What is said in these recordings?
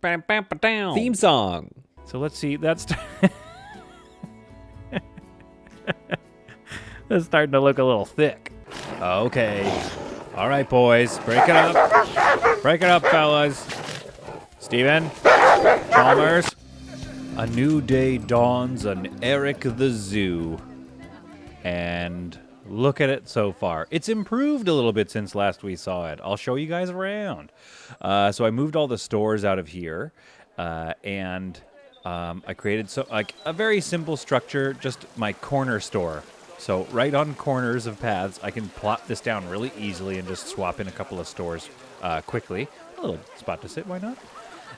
Theme song. So let's see. That's that's starting to look a little thick. Okay. All right, boys. Break it up. Break it up, fellas. Steven. Chalmers. A new day dawns on Eric the Zoo. And look at it so far. It's improved a little bit since last we saw it. I'll show you guys around. So I moved all the stores out of here. And I created a very simple structure, just my corner store. So right on corners of paths, I can plot this down really easily and just swap in a couple of stores quickly. A little spot to sit, why not?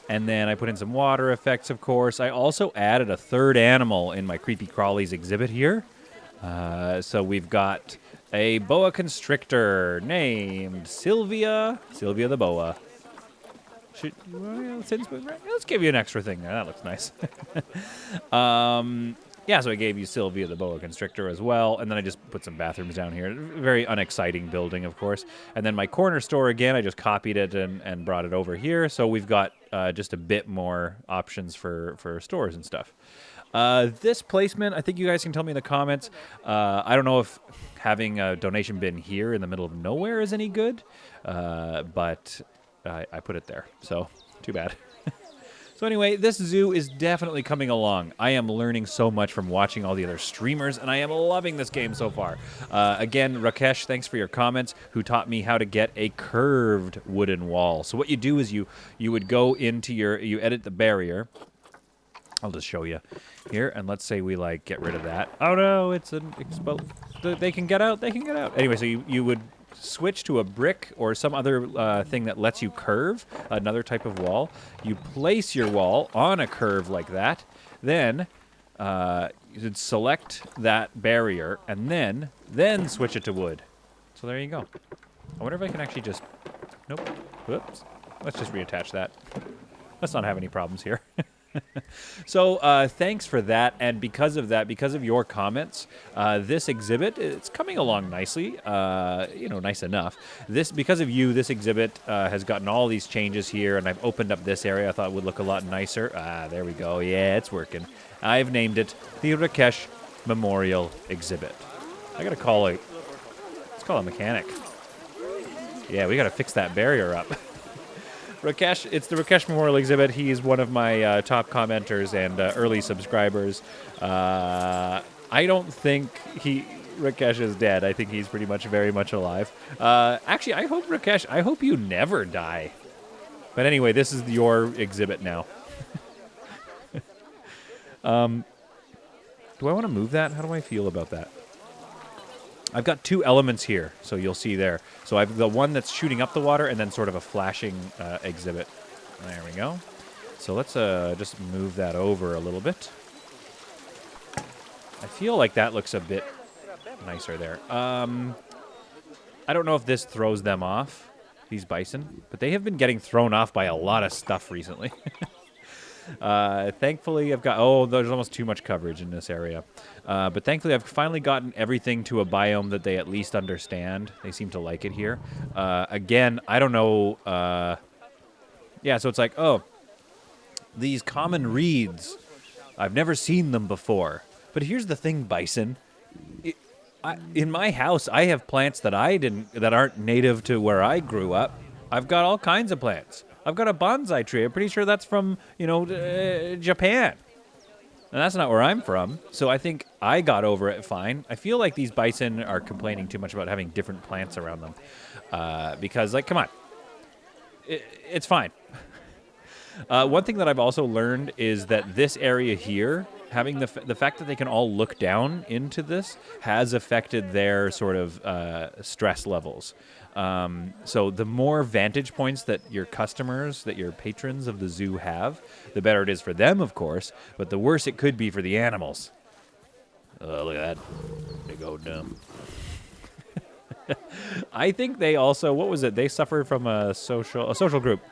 And then I put in some water effects, of course. I also added a third animal in my Creepy Crawlies exhibit here. So we've got a boa constrictor named Sylvia the boa. Let's give you an extra thing there. That looks nice. Yeah, so I gave you Sylvia the boa constrictor as well, and then I just put some bathrooms down here. Very unexciting building, of course. And then my corner store, again, I just copied it and brought it over here, so we've got just a bit more options for stores and stuff. This placement, I think you guys can tell me in the comments. I don't know if having a donation bin here in the middle of nowhere is any good, but I put it there, so too bad. So anyway, this zoo is definitely coming along. I am learning so much from watching all the other streamers, and I am loving this game so far. Again, Rakesh, thanks for your comments, who taught me how to get a curved wooden wall. So what you do is you would go into you edit the barrier. I'll just show you here, and let's say we get rid of that. Oh no, it's an exposed. They can get out. They can get out. Anyway, so you would switch to a brick or some other thing that lets you curve, another type of wall. You place your wall on a curve like that, then you'd select that barrier, and then switch it to wood. So there you go. I wonder if I can actually just... Nope. Whoops. Let's just reattach that. Let's not have any problems here. So thanks for that, and because of that, because of your comments, this exhibit, it's coming along nicely, nice enough. Because of you, this exhibit has gotten all these changes here, and I've opened up this area. I thought it would look a lot nicer. There we go. Yeah, it's working. I've named it the Rakesh Memorial Exhibit. I gotta call it. Let's call it a mechanic. Yeah, we gotta fix that barrier up. Rakesh, it's the Rakesh Memorial Exhibit. He's one of my top commenters and early subscribers. I don't think Rakesh is dead. I think he's pretty much very much alive. Actually, Rakesh, I hope you never die. But anyway, this is your exhibit now. Do I want to move that? How do I feel about that? I've got two elements here, so you'll see there. So I've the one that's shooting up the water and then sort of a flashing exhibit. There we go. So let's just move that over a little bit. I feel like that looks a bit nicer there. I don't know if this throws them off, these bison, but they have been getting thrown off by a lot of stuff recently. Thankfully, I've got... Oh, there's almost too much coverage in this area. But thankfully, I've finally gotten everything to a biome that they at least understand. They seem to like it here. Again, I don't know... yeah, so it's like, oh, these common reeds, I've never seen them before. But here's the thing, bison. In my house, I have plants that aren't native to where I grew up. I've got all kinds of plants. I've got a bonsai tree. I'm pretty sure that's from, Japan. And that's not where I'm from. So I think I got over it fine. I feel like these bison are complaining too much about having different plants around them. Because, come on. It's fine. One thing that I've also learned is that this area here, having the fact that they can all look down into this, has affected their sort of stress levels. So the more vantage points that your customers, that your patrons of the zoo have, the better it is for them, of course, but the worse it could be for the animals. Look at that. Big old dumb. I think they also, what was it? They suffered from a social group.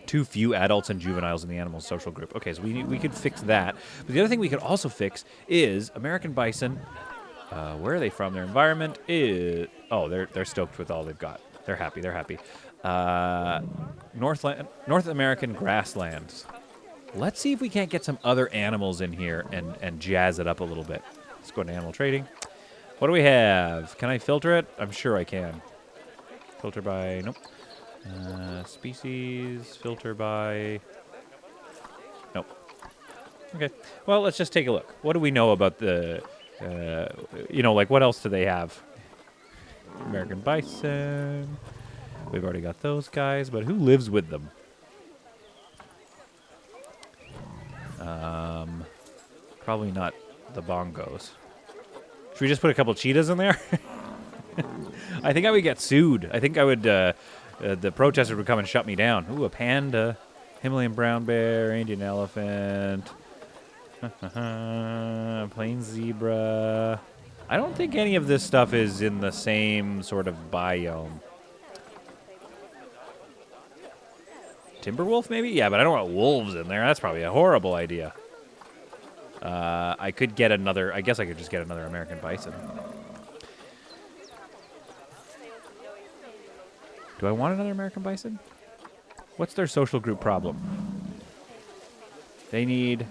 Too few adults and juveniles in the animal social group. Okay, so we could fix that. But the other thing we could also fix is American bison. Where are they from? Their environment is... Oh, they're stoked with all they've got. They're happy. North American grasslands. Let's see if we can't get some other animals in here and jazz it up a little bit. Let's go to animal trading. What do we have? Can I filter it? I'm sure I can. Filter by... Nope. Species. Filter by... Nope. Okay. Well, let's just take a look. What do we know about the... like, what else do they have? American bison. We've already got those guys, but who lives with them? Probably not the bongos. Should we just put a couple cheetahs in there? I think I would get sued. I think I would, the protesters would come and shut me down. Ooh, a panda, Himalayan brown bear, Indian elephant, plain zebra. I don't think any of this stuff is in the same sort of biome. Timber wolf, maybe? Yeah, but I don't want wolves in there. That's probably a horrible idea. I could get another... I guess I could just get another American bison. Do I want another American bison? What's their social group problem? They need...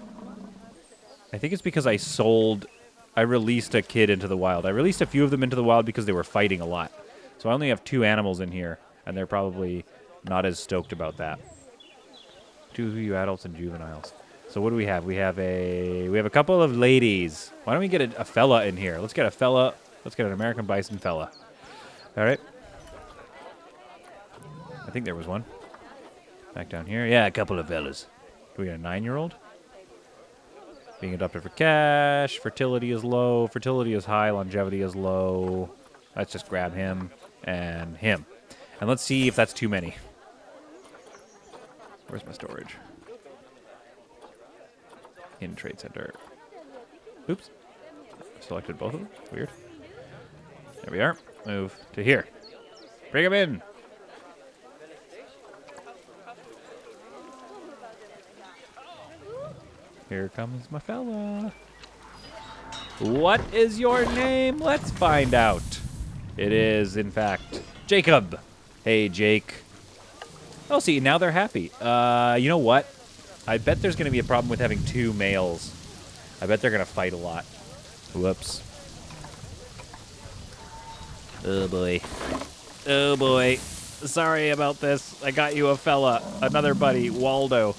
I think it's because I released a kid into the wild. I released a few of them into the wild because they were fighting a lot. So I only have 2 animals in here, and they're probably not as stoked about that. 2 adults and juveniles. So what do we have? We have a couple of ladies. Why don't we get a fella in here? Let's get a fella. Let's get an American bison fella. All right. I think there was one. Back down here. Yeah, a couple of fellas. Do we got a 9-year-old? Being adopted for cash. Fertility is low. Fertility is high. Longevity is low. Let's just grab him and him. And let's see if that's too many. Where's my storage? In trade center. Oops. Selected both of them. Weird. There we are. Move to here. Bring him in. Here comes my fella. What is your name? Let's find out. It is, in fact, Jacob. Hey, Jake. Oh, see, now they're happy. You know what? I bet there's going to be a problem with having 2 males. I bet they're going to fight a lot. Whoops. Oh, boy. Oh, boy. Sorry about this. I got you a fella. Another buddy, Waldo.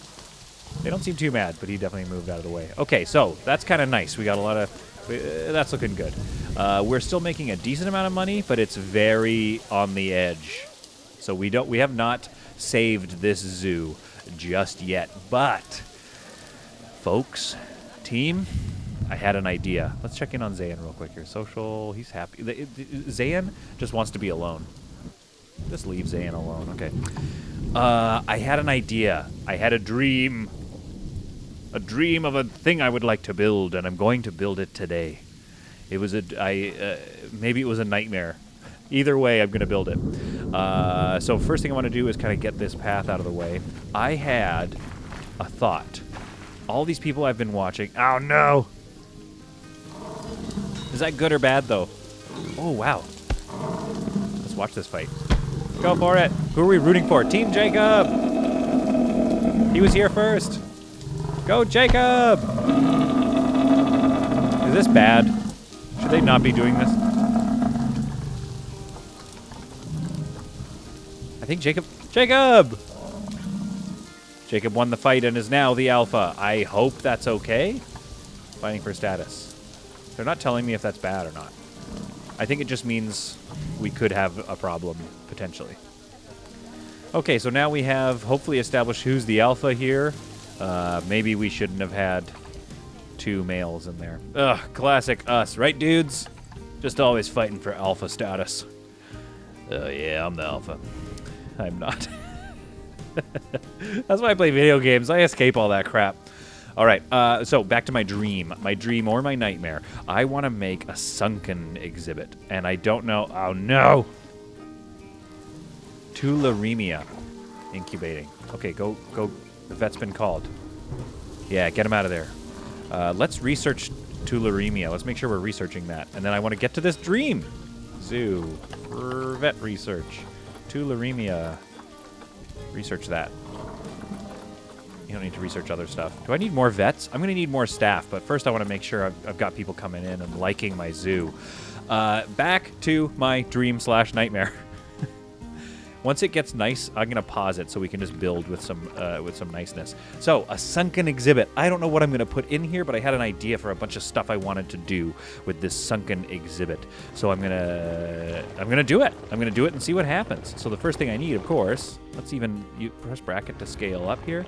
They don't seem too mad, but he definitely moved out of the way. Okay, so that's kind of nice. We got a lot of... that's looking good. We're still making a decent amount of money, but it's very on the edge. So we have not saved this zoo just yet. But, folks, team, I had an idea. Let's check in on Zayn real quick here. Social, he's happy. Zayn just wants to be alone. Just leave Zayn alone. Okay. I had an idea. I had a dream. A dream of a thing I would like to build, and I'm going to build it today. It was maybe it was a nightmare. Either way, I'm going to build it. So first thing I want to do is kind of get this path out of the way. I had a thought. All these people I've been watching... Oh, no! Is that good or bad, though? Oh, wow. Let's watch this fight. Go for it. Who are we rooting for? Team Jacob! He was here first. Go, Jacob! Is this bad? Should they not be doing this? I think Jacob... Jacob won the fight and is now the alpha. I hope that's okay. Fighting for status. They're not telling me if that's bad or not. I think it just means we could have a problem, potentially. Okay, so now we have hopefully established who's the alpha here. Maybe we shouldn't have had 2 males in there. Ugh, classic us, right, dudes? Just always fighting for alpha status. Yeah, I'm the alpha. I'm not. That's why I play video games. I escape all that crap. All right, so back to my dream. My dream or my nightmare. I want to make a sunken exhibit, and I don't know... Oh, no! Tularemia incubating. Okay, go. The vet's been called. Yeah, get him out of there. Let's research tularemia. Let's make sure we're researching that. And then I want to get to this dream. Zoo. Vet research. Tularemia. Research that. You don't need to research other stuff. Do I need more vets? I'm going to need more staff, but first I want to make sure I've got people coming in and liking my zoo. Back to my dream/nightmare. Once it gets nice, I'm going to pause it so we can just build with some niceness. So, a sunken exhibit. I don't know what I'm going to put in here, but I had an idea for a bunch of stuff I wanted to do with this sunken exhibit. So I'm going to do it. I'm going to do it and see what happens. So the first thing I need, of course, let's even press bracket to scale up here.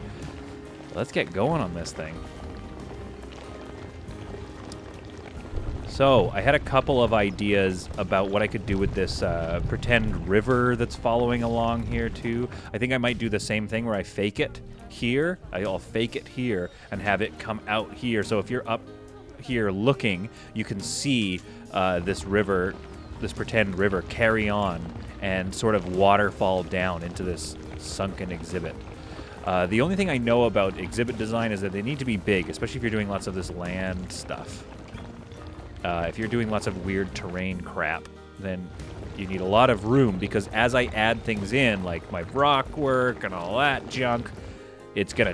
Let's get going on this thing. So, I had a couple of ideas about what I could do with this pretend river that's following along here, too. I think I might do the same thing where I fake it here. I'll fake it here and have it come out here. So if you're up here looking, you can see this river, this pretend river, carry on and sort of waterfall down into this sunken exhibit. The only thing I know about exhibit design is that they need to be big, especially if you're doing lots of this land stuff. If you're doing lots of weird terrain crap, then you need a lot of room, because as I add things in, like my rock work and all that junk, it's gonna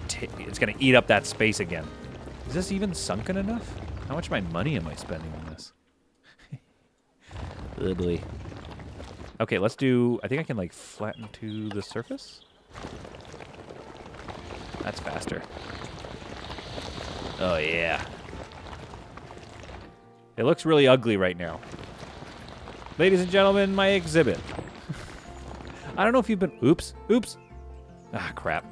eat up that space again. Is this even sunken enough? How much of my money am I spending on this? Ugly. Okay, let's do. I think I can like flatten to the surface. That's faster. Oh yeah. It looks really ugly right now. Ladies and gentlemen, my exhibit. I don't know if you've been... Oops. Ah, crap.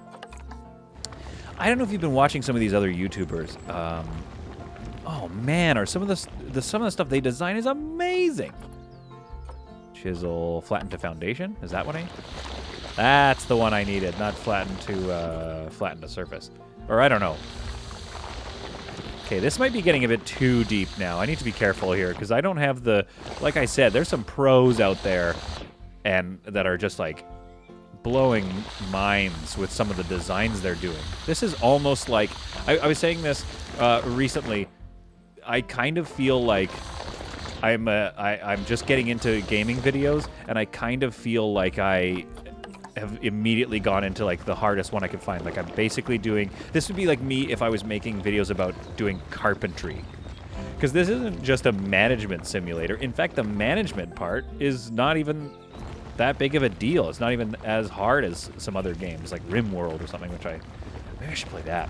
I don't know if you've been watching some of these other YouTubers. Oh, man. Some of the stuff they design is amazing. Chisel, flatten to foundation. Is that what I need? That's the one I needed. Not flatten to surface. Or I don't know. Okay, this might be getting a bit too deep now. I need to be careful here, because I don't have the... Like I said, there's some pros out there and that are just, like, blowing minds with some of the designs they're doing. This is almost like... I was saying this recently. I kind of feel like I'm just getting into gaming videos, and I kind of feel like I have immediately gone into like the hardest one I could find. Like I'm basically doing, this would be like me if I was making videos about doing carpentry. Because this isn't just a management simulator. In fact, the management part is not even that big of a deal. It's not even as hard as some other games like RimWorld or something, which maybe I should play that.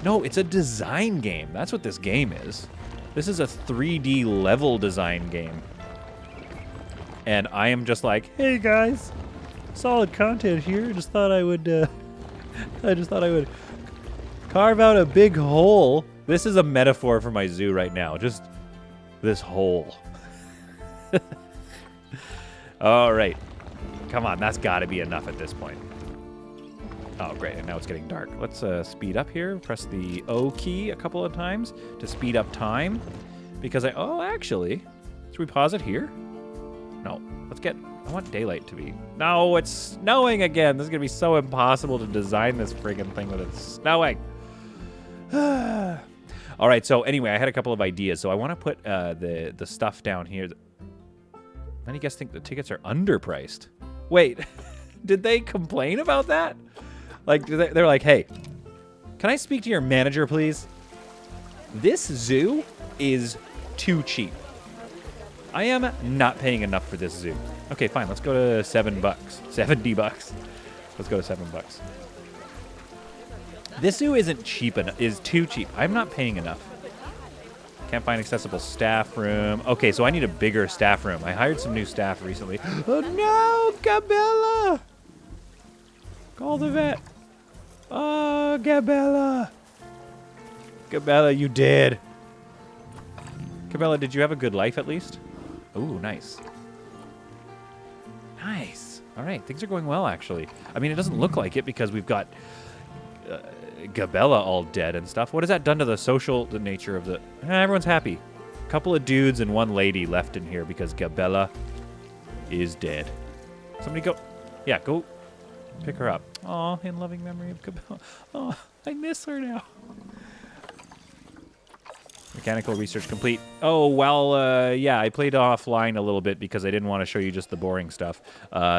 No, it's a design game. That's what this game is. This is a 3D level design game. And I am just like, hey guys, solid content here. Just thought I would carve out a big hole. This is a metaphor for my zoo right now. Just this hole. All right. Come on, that's got to be enough at this point. Oh, great, and now it's getting dark. Let's speed up here. Press the O key a couple of times to speed up time. Because actually, should we pause it here? No, I want daylight to be. No, it's snowing again. This is going to be so impossible to design this friggin' thing with it snowing. All right, so anyway, I had a couple of ideas. So I want to put the stuff down here. Many guys think the tickets are underpriced. Wait, did they complain about that? Like, they're like, hey, can I speak to your manager, please? This zoo is too cheap. I am not paying enough for this zoo. Okay, fine. Let's go to $7. $70. Let's go to $7. This zoo isn't cheap enough. Is too cheap. I'm not paying enough. Can't find accessible staff room. Okay, so I need a bigger staff room. I hired some new staff recently. Oh no, Gabella! Call the vet. Oh, Gabella. Gabella, you did. Gabella, did you have a good life at least? Ooh, nice. Nice. All right, things are going well, actually. I mean, it doesn't look like it because we've got Gabella all dead and stuff. What has that done to the nature of the... everyone's happy. A couple of dudes and one lady left in here because Gabella is dead. Somebody go... Yeah, go pick her up. Aw, in loving memory of Gabella. Oh, I miss her now. Mechanical research complete. Oh, well, yeah, I played offline a little bit because I didn't want to show you just the boring stuff.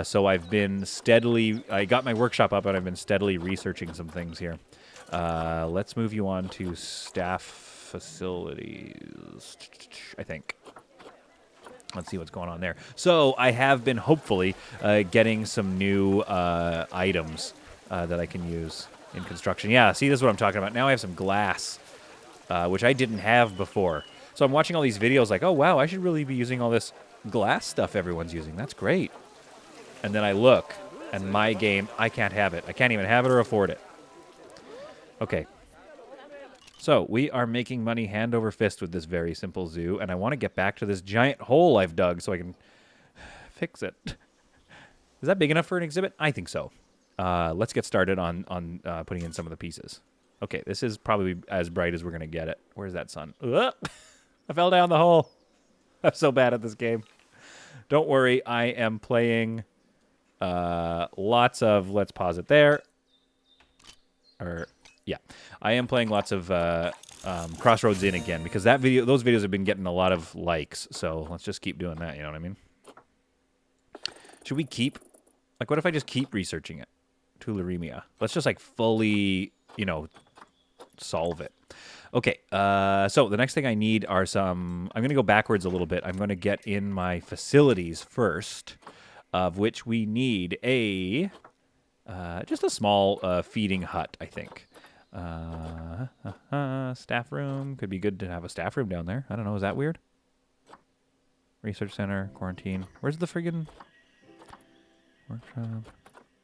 So I've been steadily, I got my workshop up and I've been steadily researching some things here. Let's move you on to staff facilities, I think. Let's see what's going on there. So I have been hopefully getting some new items that I can use in construction. Yeah, see, this is what I'm talking about. Now I have some glass, which I didn't have before. So I'm watching all these videos like, oh, wow, I should really be using all this glass stuff everyone's using. That's great. And then I look, and my game, I can't have it. I can't even have it or afford it. Okay. So we are making money hand over fist with this very simple zoo, and I want to get back to this giant hole I've dug so I can fix it. Is that big enough for an exhibit? I think so. Let's get started on putting in some of the pieces. Okay, this is probably as bright as we're going to get it. Where's that sun? Ugh! I fell down the hole. I'm so bad at this game. Don't worry, I am playing lots of... Let's pause it there. Yeah, I am playing lots of Crossroads Inn again because those videos have been getting a lot of likes. So let's just keep doing that. You know what I mean? Should we keep? Like, what if I just keep researching it? Tularemia. Let's just like fully, solve it. Okay. So the next thing I need are some. I'm gonna go backwards a little bit. I'm gonna get in my facilities first, of which we need just a small feeding hut, I think. Staff room. Could be good to have a staff room down there. I don't know. Is that weird? Research center. Quarantine. Where's the friggin' workshop?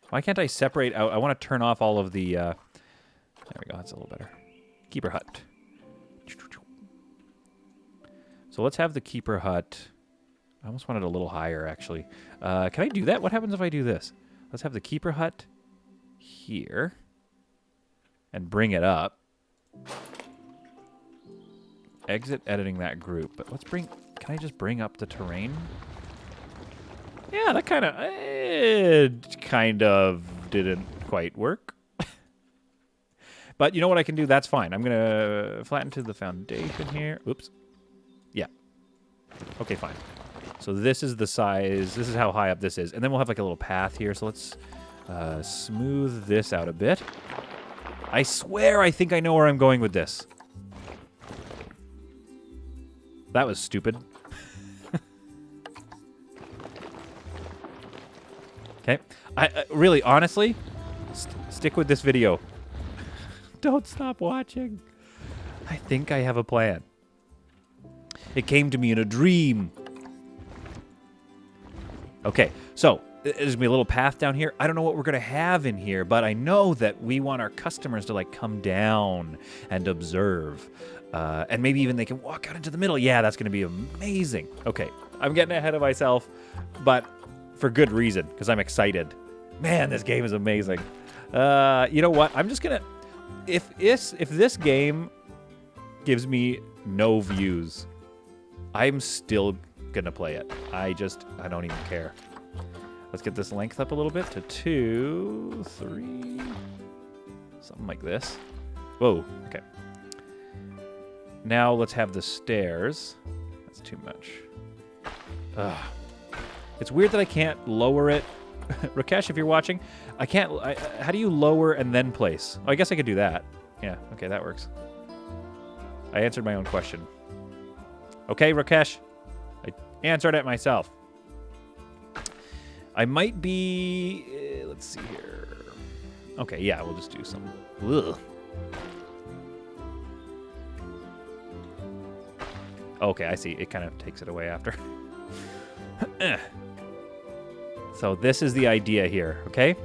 Why can't I separate out? I want to turn off all of the... there we go. That's a little better. Keeper hut. So let's have the keeper hut. I almost want it a little higher, actually. Can I do that? What happens if I do this? Let's have the keeper hut here. And bring it up. Exit editing that group. But let's bring... Can I just bring up the terrain? Yeah, that kind of... It kind of didn't quite work. But you know what I can do? That's fine. I'm going to flatten to the foundation here. Oops. Yeah. Okay, fine. So this is the size. This is how high up this is. And then we'll have like a little path here. So let's smooth this out a bit. I swear I think I know where I'm going with this. That was stupid. Okay. I really, honestly, stick with this video. Don't stop watching. I think I have a plan. It came to me in a dream. Okay, so there's going to be a little path down here. I don't know what we're going to have in here, but I know that we want our customers to, like, come down and observe. And maybe even they can walk out into the middle. Yeah, that's going to be amazing. Okay, I'm getting ahead of myself, but for good reason, because I'm excited. Man, this game is amazing. You know what? I'm just going to... If this game gives me no views, I'm still going to play it. I don't even care. Let's get this length up a little bit to 2, 3, something like this. Whoa, okay. Now let's have the stairs. That's too much. Ugh. It's weird that I can't lower it. Rakesh, if you're watching, I can't... how do you lower and then place? Oh, I guess I could do that. Yeah, okay, that works. I answered my own question. Okay, Rakesh. I answered it myself. I might be... let's see here. Okay, yeah, we'll just do some... Ugh. Okay, I see. It kind of takes it away after. So this is the idea here, okay?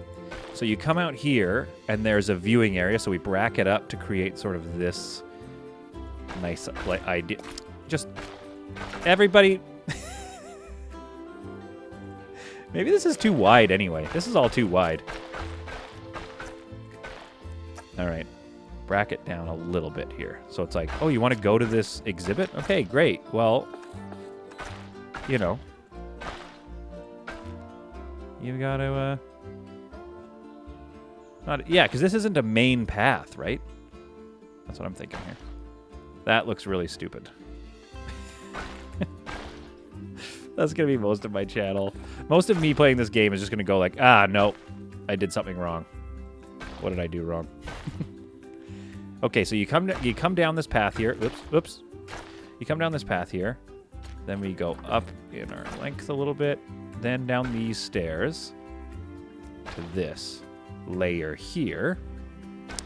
So you come out here, and there's a viewing area, so we bracket up to create sort of this nice idea. Just, everybody... Maybe this is too wide anyway. This is all too wide. All right. Bracket down a little bit here. So it's like, oh, you want to go to this exhibit? Okay, great. Well, you know. You've got to, yeah, because this isn't a main path, right? That's what I'm thinking here. That looks really stupid. That's going to be most of my channel. Most of me playing this game is just going to go like, ah, no, I did something wrong. What did I do wrong? Okay, so you come down this path here. Oops. You come down this path here. Then we go up in our length a little bit. Then down these stairs to this layer here.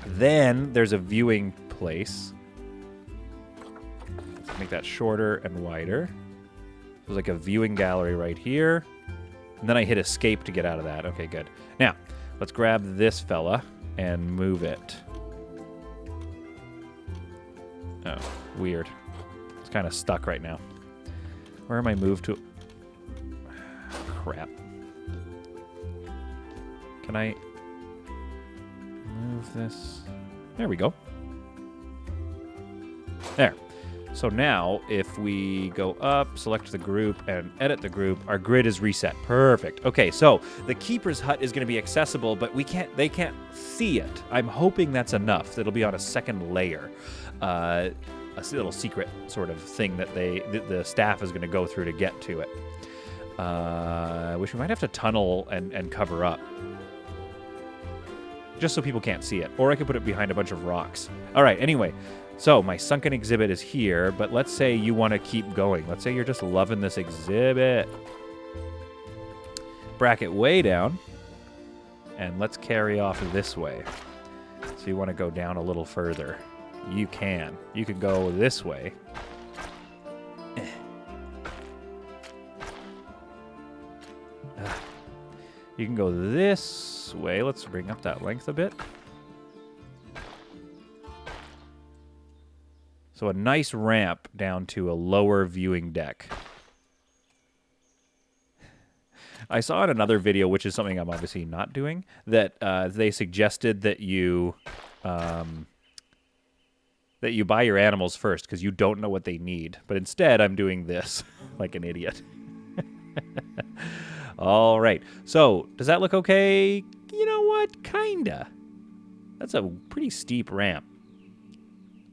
Then there's a viewing place. Let's make that shorter and wider. There's like a viewing gallery right here. And then I hit escape to get out of that. Okay, good. Now, let's grab this fella and move it. Oh, weird. It's kind of stuck right now. Where am I moved to? Crap. Can I move this? There we go. There. So now, if we go up, select the group, and edit the group, our grid is reset. Perfect. Okay, so the keeper's hut is going to be accessible, but they can't see it. I'm hoping that's enough. It'll be on a second layer. A little secret sort of thing that the staff is going to go through to get to it. Which we might have to tunnel and cover up. Just so people can't see it. Or I could put it behind a bunch of rocks. All right, anyway. So my sunken exhibit is here, but let's say you want to keep going. Let's say you're just loving this exhibit. Bracket way down. And let's carry off this way. So you want to go down a little further. You can. You can go this way. You can go this way. Let's bring up that length a bit. So a nice ramp down to a lower viewing deck. I saw in another video, which is something I'm obviously not doing, that they suggested that you buy your animals first because you don't know what they need. But instead, I'm doing this like an idiot. All right. So does that look okay? You know what? Kinda. That's a pretty steep ramp.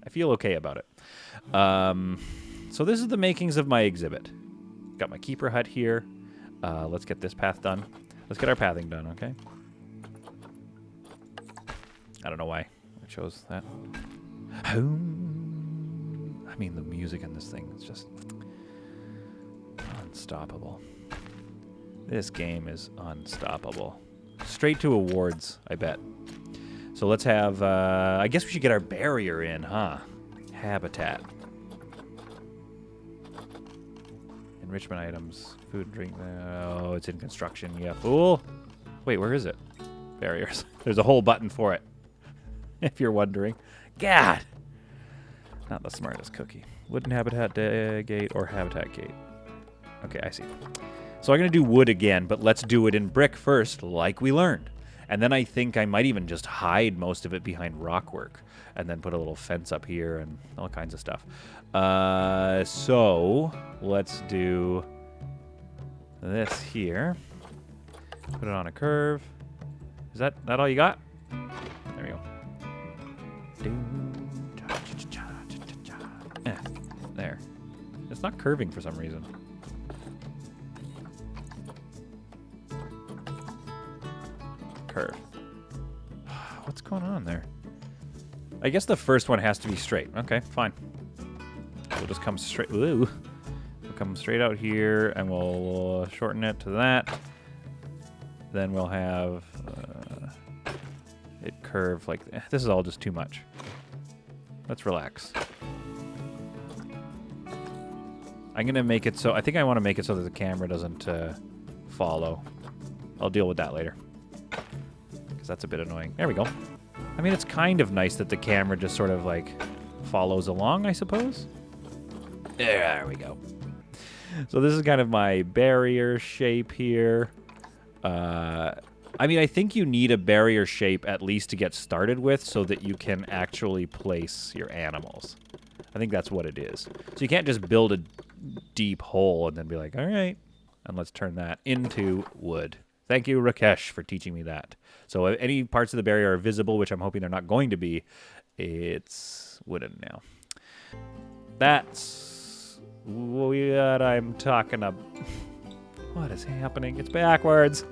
I feel okay about it. So this is the makings of my exhibit. Got my keeper hut here. Let's get this path done. Let's get our pathing done, okay? I don't know why I chose that. I mean, the music in this thing is just unstoppable. This game is unstoppable. Straight to awards, I bet. So let's have, I guess we should get our barrier in, huh? Habitat. Enrichment items. Food, drink. Oh, it's in construction. Yeah, fool. Wait, where is it? Barriers. There's a whole button for it. If you're wondering. God! Not the smartest cookie. Wooden habitat gate or habitat gate. Okay, I see. So I'm going to do wood again, but let's do it in brick first, like we learned. And then I think I might even just hide most of it behind rockwork and then put a little fence up here and all kinds of stuff. So let's do this here. Put it on a curve. Is that all you got? There we go. There. It's not curving for some reason. Curve. What's going on there? I guess the first one has to be straight. Okay, fine. We'll just come straight. Ooh. We'll come straight out here, and we'll shorten it to that. Then we'll have it curve like this. Is all just too much. Let's relax. I'm gonna make it so. I think I want to make it so that the camera doesn't follow. I'll deal with that later. That's a bit annoying. There we go. I mean, it's kind of nice that the camera just sort of like follows along, I suppose. There we go. So this is kind of my barrier shape here. I mean, I think you need a barrier shape at least to get started with so that you can actually place your animals. I think that's what it is. So you can't just build a deep hole and then be like, all right, and let's turn that into wood. Thank you, Rakesh, for teaching me that. So if any parts of the barrier are visible, which I'm hoping they're not going to be, it's wooden now. That's what I'm talking about. What is happening? It's backwards.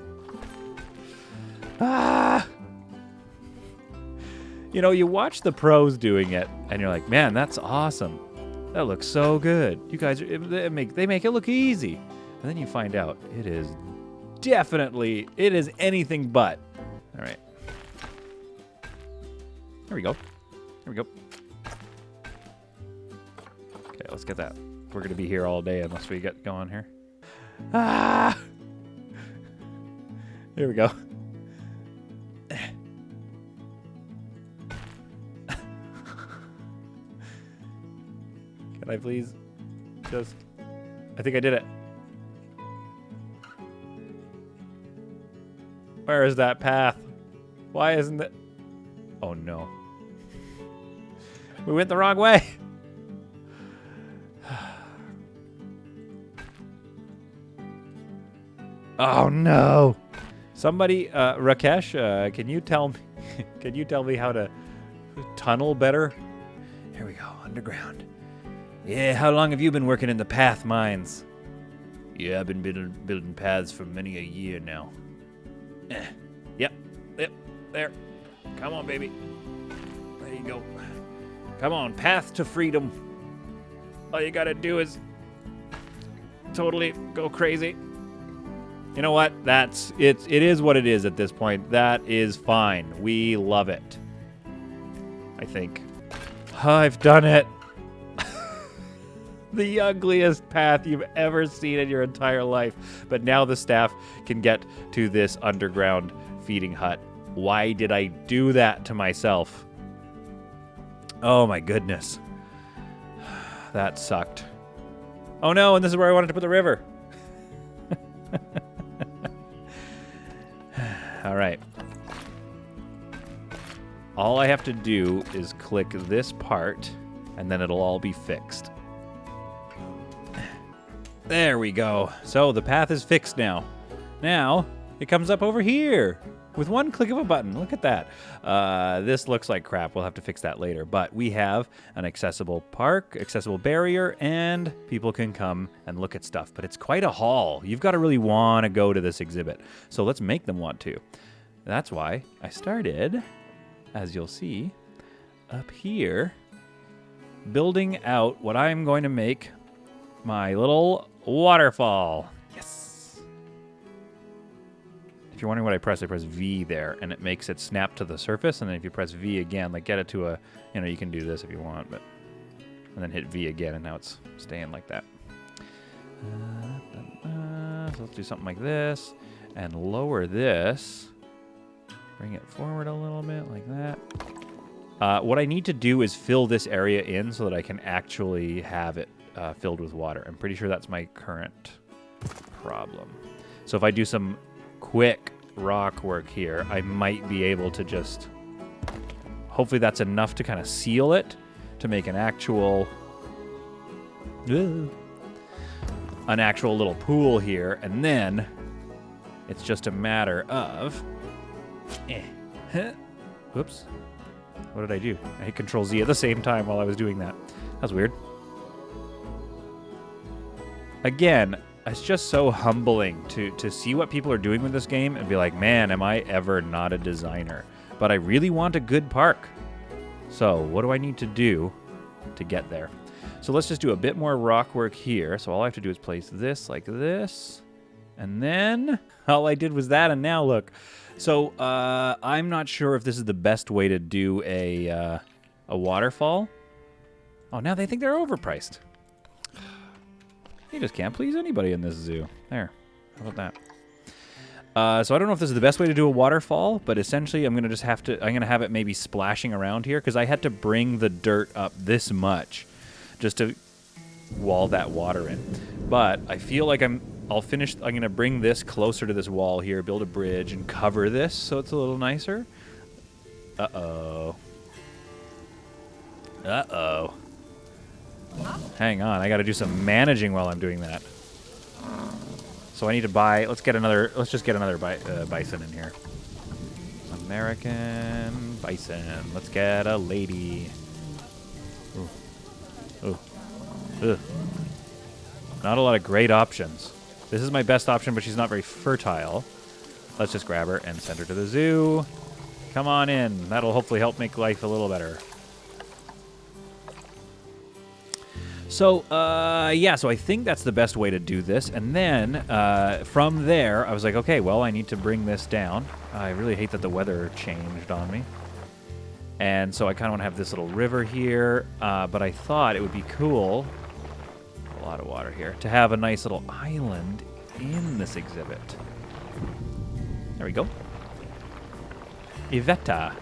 Ah! You know, you watch the pros doing it, and you're like, man, that's awesome. That looks so good. You guys, they make it look easy. And then you find out it is anything but. All right. There we go. There we go. Okay, let's get that. We're going to be here all day unless we get going here. Ah! Here we go. Can I please just... I think I did it. Where is that path? Why isn't it... Oh, no. We went the wrong way. Oh, no. Somebody, Rakesh, can you tell me... can you tell me how to tunnel better? Here we go, underground. Yeah, how long have you been working in the path mines? Yeah, I've been building paths for many a year now. Yep, there. Come on, baby. There you go. Come on, path to freedom. All you gotta do is totally go crazy. You know what? It is what it is at this point. That is fine. We love it. I think. I've done it. The ugliest path you've ever seen in your entire life. But now the staff can get to this underground feeding hut. Why did I do that to myself? Oh my goodness. That sucked. Oh no, and this is where I wanted to put the river. All right. All I have to do is click this part, and then it'll all be fixed. There we go. So the path is fixed now. Now it comes up over here with one click of a button. Look at that. This looks like crap. We'll have to fix that later. But we have an accessible park, accessible barrier, and people can come and look at stuff. But it's quite a haul. You've got to really want to go to this exhibit. So let's make them want to. That's why I started, as you'll see, up here, building out what I'm going to make my little waterfall. Yes. If you're wondering what I press V there, and it makes it snap to the surface. And then if you press V again, like get it to a, you can do this if you want, but, and then hit V again, and now it's staying like that. So let's do something like this, and lower this. Bring it forward a little bit, like that. What I need to do is fill this area in so that I can actually have it filled with water. I'm pretty sure that's my current problem. So if I do some quick rock work here, I might be able to just... Hopefully that's enough to kind of seal it, to make an actual... an actual little pool here, and then it's just a matter of... Whoops. What did I do? I hit Control Z at the same time while I was doing that. That was weird. Again, it's just so humbling to see what people are doing with this game and be like, man, am I ever not a designer? But I really want a good park. So what do I need to do to get there? So let's just do a bit more rock work here. So all I have to do is place this like this. And then all I did was that, and now look. So I'm not sure if this is the best way to do a waterfall. Oh, now they think they're overpriced. You just can't please anybody in this zoo. There. How about that? So I don't know if this is the best way to do a waterfall, but essentially I'm going to just have to... I'm going to have it maybe splashing around here, because I had to bring the dirt up this much just to wall that water in. But I feel like I'll finish... I'm going to bring this closer to this wall here, build a bridge, and cover this so it's a little nicer. Uh-oh. Uh-oh. Hang on, I got to do some managing while I'm doing that. So I need to buy... Let's just get another bison in here. American bison. Let's get a lady. Ooh. Ooh. Ugh. Not a lot of great options. This is my best option, but she's not very fertile. Let's just grab her and send her to the zoo. Come on in. That'll hopefully help make life a little better. So, yeah, so I think that's the best way to do this. And then, from there, I was like, okay, well, I need to bring this down. I really hate that the weather changed on me. And so I kind of want to have this little river here. But I thought it would be cool, a lot of water here, to have a nice little island in this exhibit. There we go. Iveta.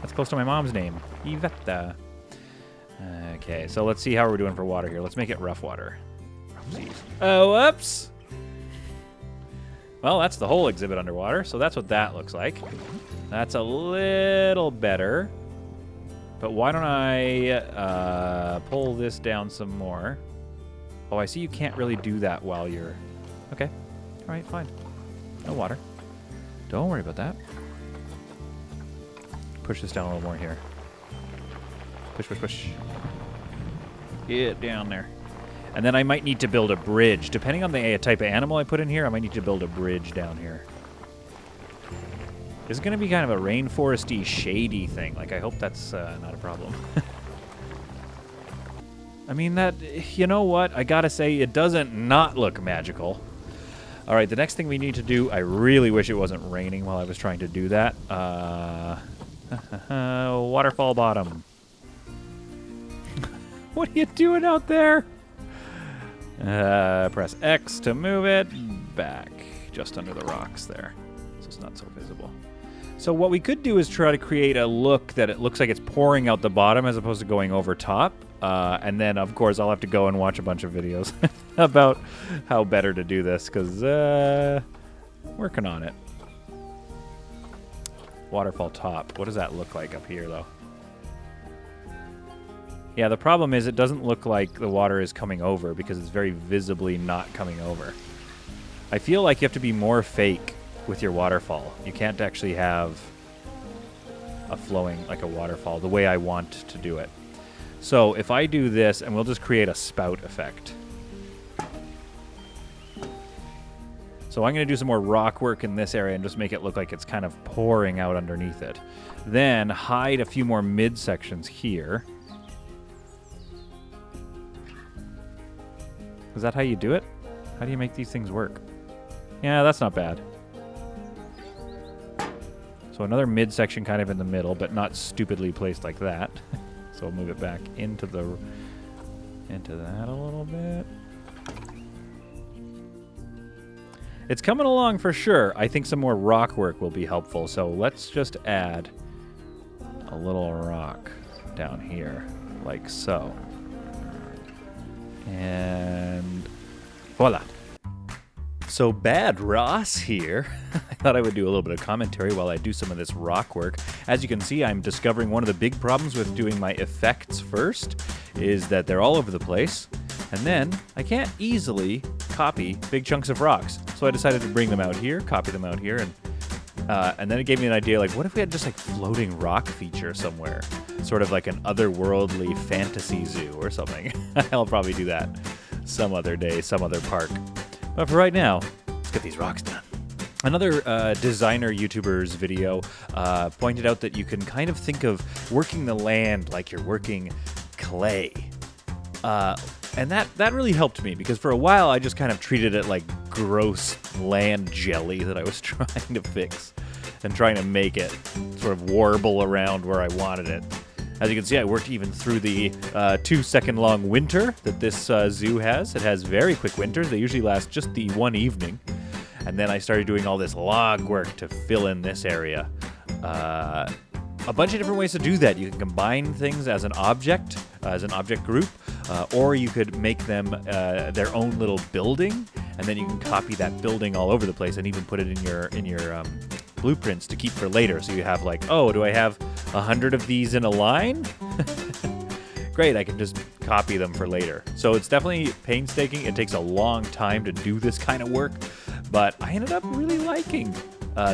That's close to my mom's name. Iveta. Okay, so let's see how we're doing for water here. Let's make it rough water. Oh, whoops. Well, that's the whole exhibit underwater, so that's what that looks like. That's a little better. But why don't I pull this down some more? Oh, I see you can't really do that while you're... Okay. All right, fine. No water. Don't worry about that. Push this down a little more here. Push, push, push. Get down there. And then I might need to build a bridge. Depending on the type of animal I put in here, I might need to build a bridge down here. This is going to be kind of a rainforesty, shady thing. Like, I hope that's not a problem. I mean, that, you know what? I gotta say, it doesn't not look magical. All right, the next thing we need to do, I really wish it wasn't raining while I was trying to do that. Waterfall bottom. What are you doing out there? Press X to move it back, just under the rocks there, so it's not so visible. So what we could do is try to create a look that it looks like it's pouring out the bottom as opposed to going over top. And then, of course, I'll have to go and watch a bunch of videos about how better to do this, because working on it. Waterfall top. What does that look like up here, though? Yeah, the problem is it doesn't look like the water is coming over because it's very visibly not coming over. I feel like you have to be more fake with your waterfall. You can't actually have a flowing, like a waterfall, the way I want to do it. So if I do this, and we'll just create a spout effect. So I'm going to do some more rock work in this area and just make it look like it's kind of pouring out underneath it. Then hide a few more mid-sections here. Is that how you do it? How do you make these things work? Yeah, that's not bad. So another mid-section kind of in the middle, but not stupidly placed like that. So we'll move it back into that a little bit. It's coming along for sure. I think some more rock work will be helpful. So let's just add a little rock down here, like so. And voila. So Bad Ross here. I thought I would do a little bit of commentary while I do some of this rock work. As you can see, I'm discovering one of the big problems with doing my effects first is that they're all over the place. And then I can't easily copy big chunks of rocks. So I decided to bring them out here, copy them out here, and then it gave me an idea, like, what if we had just like floating rock feature somewhere? Sort of like an otherworldly fantasy zoo or something. I'll probably do that some other day, some other park. But for right now, let's get these rocks done. Another designer YouTuber's video pointed out that you can kind of think of working the land like you're working clay. And that really helped me, because for a while I just kind of treated it like gross land jelly that I was trying to fix and trying to make it sort of warble around where I wanted it. As you can see, I worked even through the 2-second-long winter that this zoo has. It has very quick winters. They usually last just the one evening. And then I started doing all this log work to fill in this area. A bunch of different ways to do that. You can combine things as an object group, or you could make them their own little building, and then you can copy that building all over the place and even put it in your blueprints to keep for later. So you have like, oh, do I have 100 of these in a line? Great, I can just copy them for later. So it's definitely painstaking. It takes a long time to do this kind of work, but I ended up really liking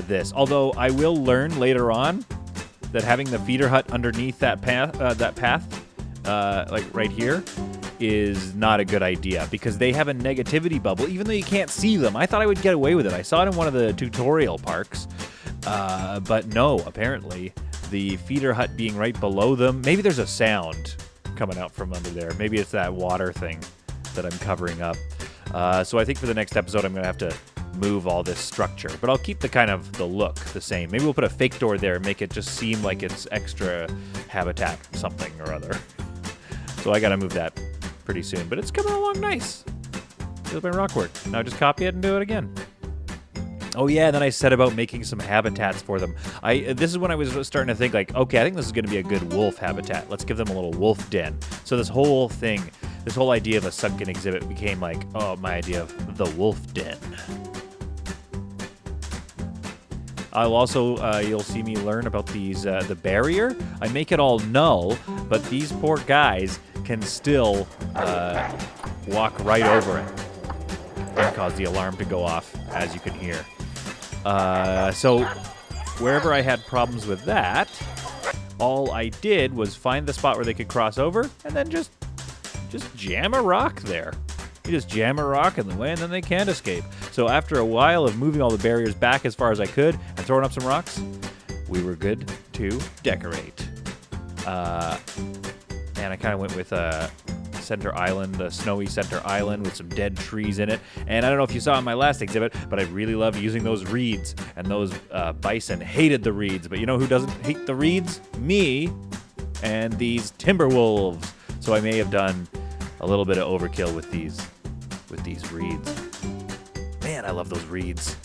this. Although I will learn later on that having the feeder hut underneath that path, like right here, is not a good idea because they have a negativity bubble, even though you can't see them. I thought I would get away with it. I saw it in one of the tutorial parks, but no, apparently the feeder hut being right below them, maybe there's a sound coming out from under there. Maybe it's that water thing that I'm covering up. So I think for the next episode, I'm going to have to move all this structure, but I'll keep the look the same. Maybe we'll put a fake door there and make it just seem like it's extra habitat something or other. So I got to move that pretty soon, but it's coming along nice. Feels like rock work. Now just copy it and do it again. Oh yeah, and then I said about making some habitats for them. This is when I was starting to think like, okay, I think this is going to be a good wolf habitat. Let's give them a little wolf den. So this whole thing, this whole idea of a sunken exhibit became like, oh, my idea of the wolf den. I'll also, you'll see me learn about these, the barrier. I make it all null, but these poor guys can still walk right over it and cause the alarm to go off, as you can hear. So wherever I had problems with that, all I did was find the spot where they could cross over and then just jam a rock there. You just jam a rock in the way and then they can't escape. So after a while of moving all the barriers back as far as I could and throwing up some rocks, we were good to decorate. And I kind of went with center island, a snowy center island with some dead trees in it. And I don't know if you saw in my last exhibit, but I really love using those reeds. And those bison hated the reeds. But you know who doesn't hate the reeds? Me and these timber wolves. So I may have done a little bit of overkill with these reeds. Man, I love those reeds.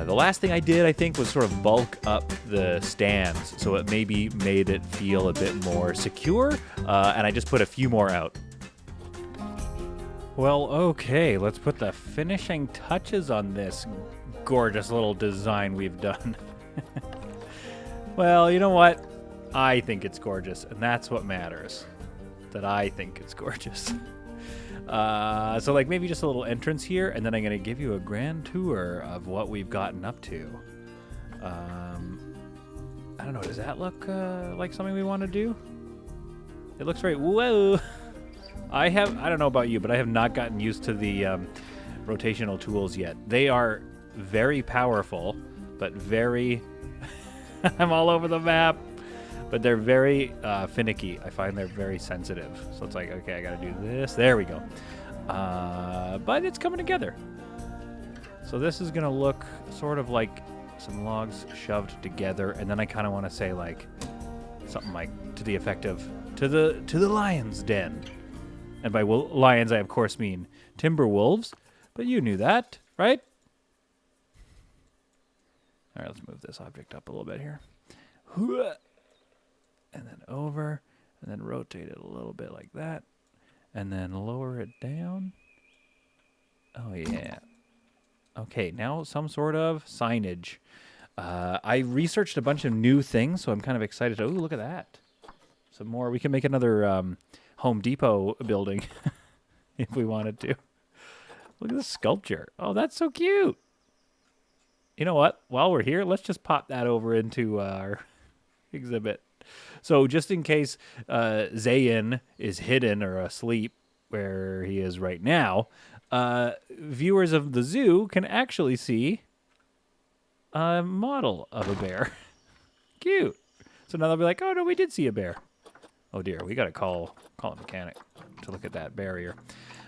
The last thing I did, I think, was sort of bulk up the stands. So it maybe made it feel a bit more secure. And I just put a few more out. Well, okay, let's put the finishing touches on this gorgeous little design we've done. Well, you know what? I think it's gorgeous, and that's what matters. That I think it's gorgeous. So like maybe just a little entrance here, and then I'm going to give you a grand tour of what we've gotten up to. I don't know, does that look like something we want to do? It looks very, whoa! I don't know about you, but I have not gotten used to the rotational tools yet. They are very powerful, but very, I'm all over the map, but they're very finicky. I find they're very sensitive. So it's like, okay, I gotta do this. There we go. But it's coming together. So this is gonna look sort of like some logs shoved together, and then I kind of want to say like something like to the effect of to the lion's den. And by lions, I of course mean timber wolves, but you knew that, right? All right, let's move this object up a little bit here. And then over, and then rotate it a little bit like that, and then lower it down. Oh, yeah. Okay, now some sort of signage. I researched a bunch of new things, so I'm kind of excited. Oh, look at that. Some more. We can make another Home Depot building if we wanted to. Look at the sculpture. Oh, that's so cute. You know what? While we're here, let's just pop that over into our exhibit. So just in case Zayn is hidden or asleep where he is right now, viewers of the zoo can actually see a model of a bear. Cute. So now they'll be like, oh, no, we did see a bear. Oh, dear. We got to call a mechanic to look at that barrier.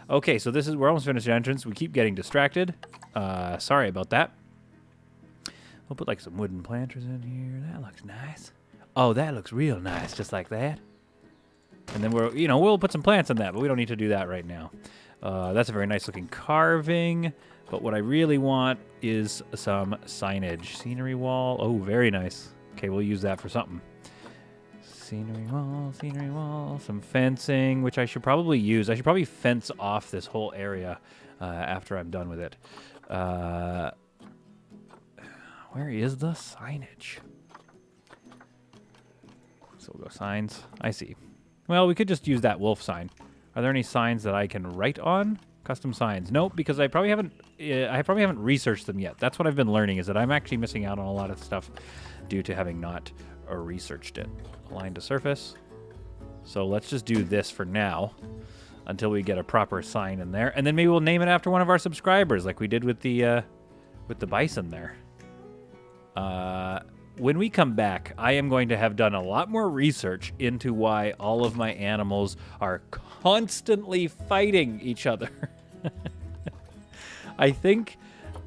Okay, so we're almost finished the entrance. We keep getting distracted. Sorry about that. We'll put like some wooden planters in here. That looks nice. Oh, that looks real nice, just like that. And then we'll put some plants in that, but we don't need to do that right now. That's a very nice looking carving. But what I really want is some signage. Scenery wall. Oh, very nice. Okay, we'll use that for something. Scenery wall, some fencing, which I should probably use. I should probably fence off this whole area after I'm done with it. Where is the signage? So we'll go signs. I see. Well, we could just use that wolf sign. Are there any signs that I can write on? Custom signs. Nope, because I probably haven't researched them yet. That's what I've been learning, is that I'm actually missing out on a lot of stuff due to having not researched it. Align to surface. So let's just do this for now. until we get a proper sign in there. And then maybe we'll name it after one of our subscribers like we did with the bison there. When we come back, I am going to have done a lot more research into why all of my animals are constantly fighting each other. I think,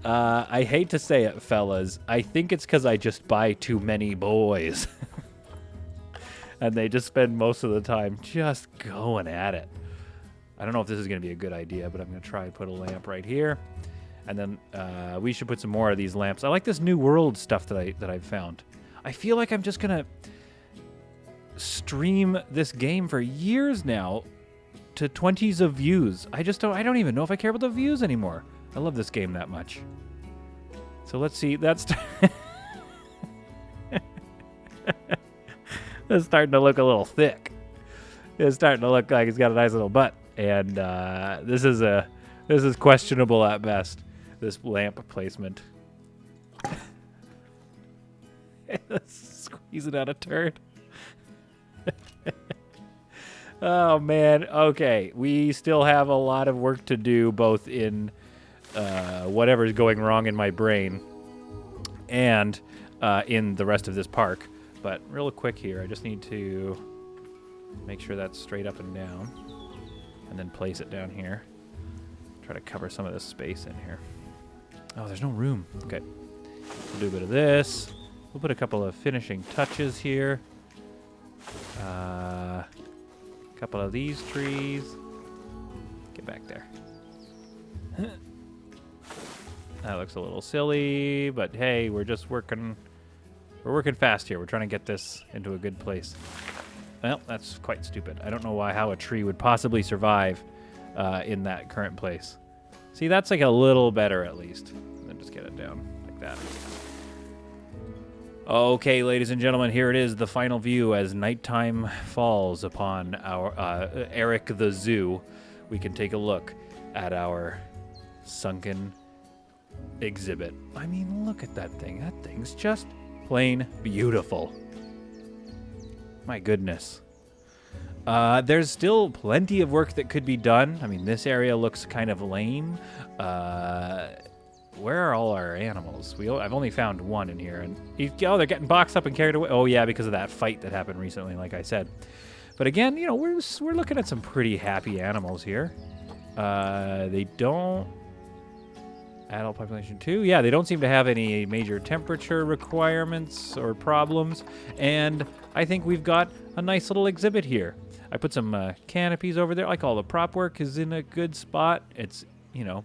I hate to say it, fellas, I think it's because I just buy too many boys. And they just spend most of the time just going at it. I don't know if this is going to be a good idea, but I'm going to try and put a lamp right here. And then we should put some more of these lamps. I like this New World stuff that I've found. I feel like I'm just going to stream this game for years now to 20s of views. I don't even know if I care about the views anymore. I love this game that much. So let's see. That's it's starting to look a little thick. It's starting to look like it's got a nice little butt. And this is questionable at best. This lamp placement. Squeezing out a turd. Oh man. Okay, we still have a lot of work to do, both in whatever's going wrong in my brain and in the rest of this park. But real quick here, I just need to make sure that's straight up and down, and then place it down here. Try to cover some of this space in here. Oh, there's no room. Okay. We'll do a bit of this. We'll put a couple of finishing touches here. A couple of these trees. Get back there. That looks a little silly, but hey, we're just working. We're working fast here. We're trying to get this into a good place. Well, that's quite stupid. I don't know how a tree would possibly survive in that current place. See, that's like a little better at least. And then just get it down like that. Okay, ladies and gentlemen, here it is, the final view as nighttime falls upon our Eric the Zoo. We can take a look at our sunken exhibit. I mean, look at that thing. That thing's just plain beautiful. My goodness. There's still plenty of work that could be done. I mean, this area looks kind of lame. Where are all our animals? I've only found one in here. And they're getting boxed up and carried away. Oh, yeah, because of that fight that happened recently, like I said. But again, you know, we're looking at some pretty happy animals here. They don't... Adult population 2. Yeah, they don't seem to have any major temperature requirements or problems. And I think we've got a nice little exhibit here. I put some canopies over there. Like all the prop work is in a good spot. It's, you know,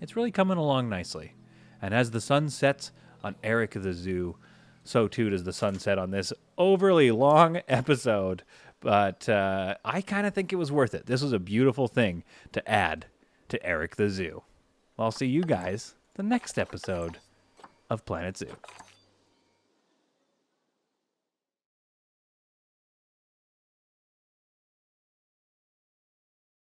it's really coming along nicely. And as the sun sets on Eric the Zoo, so too does the sun set on this overly long episode. But I kind of think it was worth it. This was a beautiful thing to add to Eric the Zoo. I'll see you guys the next episode of Planet Zoo.